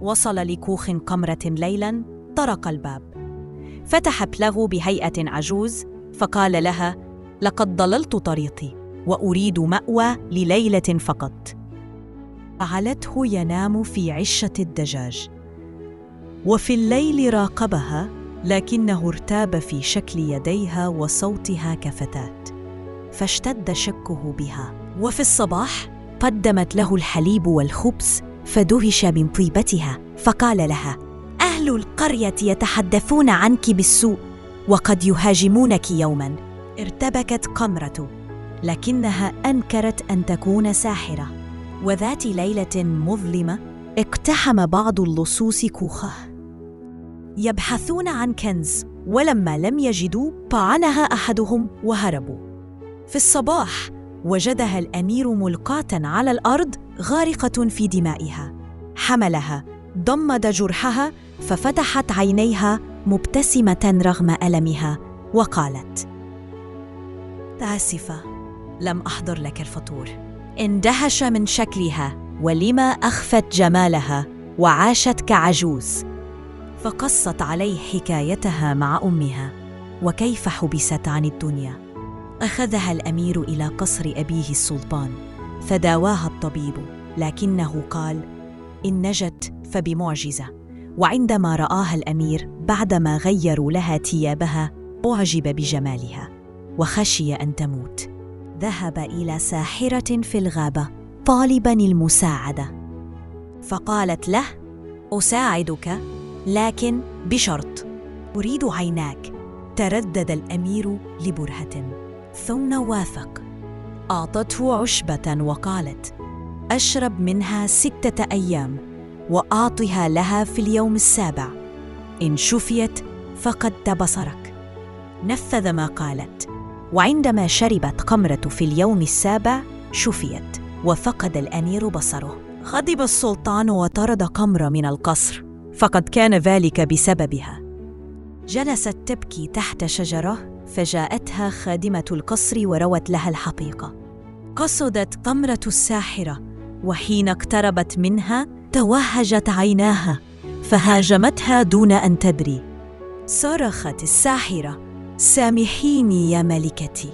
وصل لكوخ قمرة ليلاً، طرق الباب. فتحت له بهيئة عجوز فقال لها: لقد ضللت طريقي وأريد مأوى لليلة فقط. جعلته ينام في عشة الدجاج، وفي الليل راقبها، لكنه ارتاب في شكل يديها وصوتها كفتاة، فاشتد شكه بها. وفي الصباح قدمت له الحليب والخبز، فدهش من طيبتها، فقال لها: أهل القرية يتحدثون عنك بالسوء وقد يهاجمونك يوماً. ارتبكت قمرة، لكنها أنكرت أن تكون ساحرة. وذات ليلة مظلمة اقتحم بعض اللصوص كوخه يبحثون عن كنز، ولما لم يجدوا طعنها أحدهم وهربوا. في الصباح وجدها الأمير ملقاة على الأرض غارقة في دمائها. حملها، ضمد جرحها، ففتحت عينيها مبتسمة رغم ألمها، وقالت: آسفة، لم أحضر لك الفطور. اندهش من شكلها ولما أخفت جمالها وعاشت كعجوز، فقصت عليه حكايتها مع أمها وكيف حبست عن الدنيا. أخذها الأمير إلى قصر أبيه السلطان، فداواها الطبيب، لكنه قال: إن نجت فبمعجزة. وعندما رآها الأمير بعدما غيروا لها ثيابها أعجب بجمالها وخشي أن تموت. ذهب إلى ساحرة في الغابة طالباً المساعدة، فقالت له: أساعدك، لكن بشرط، أريد عيناك. تردد الأمير لبرهة، ثم وافق. أعطته عشبة وقالت: أشرب منها 6 أيام، وأعطها لها في اليوم السابع، إن شفيت فقدت بصرك. نفذ ما قالت، وعندما شربت قمرة في اليوم السابع شفيت، وفقد الأمير بصره. غضب السلطان وطرد قمرة من القصر، فقد كان ذلك بسببها. جلست تبكي تحت شجرة، فجاءتها خادمة القصر وروت لها الحقيقة. قصدت قمرة الساحرة، وحين اقتربت منها توهجت عيناها فهاجمتها دون أن تدري. صرخت الساحرة: سامحيني يا ملكتي.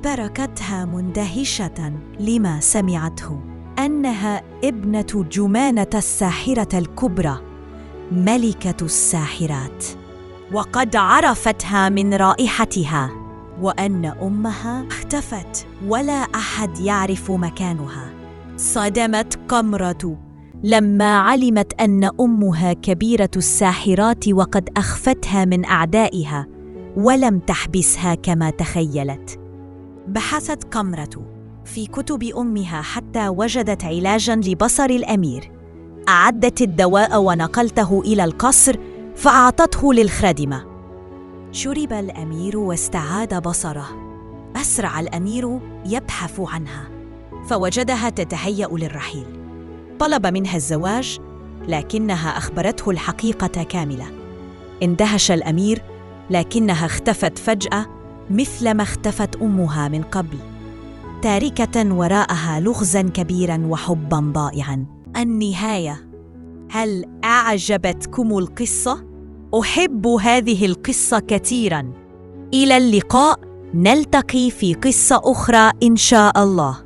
تركتها مندهشة لما سمعته، أنها ابنة جمانة الساحرة الكبرى، ملكة الساحرات، وقد عرفتها من رائحتها، وأن أمها اختفت ولا أحد يعرف مكانها. صدمت قمرة لما علمت أن أمها كبيرة الساحرات وقد أخفتها من أعدائها ولم تحبسها كما تخيلت. بحثت قمرة في كتب أمها حتى وجدت علاجاً لبصر الأمير. أعدت الدواء ونقلته إلى القصر فأعطته للخادمة. شرب الأمير واستعاد بصره. أسرع الأمير يبحث عنها، فوجدها تتهيأ للرحيل. طلب منها الزواج، لكنها أخبرته الحقيقة كاملة. اندهش الأمير، لكنها اختفت فجأة مثلما اختفت أمها من قبل، تاركة وراءها لغزاً كبيراً وحباً ضائعاً. النهاية. هل أعجبتكم القصة؟ أحب هذه القصة كثيراً. إلى اللقاء، نلتقي في قصة أخرى إن شاء الله.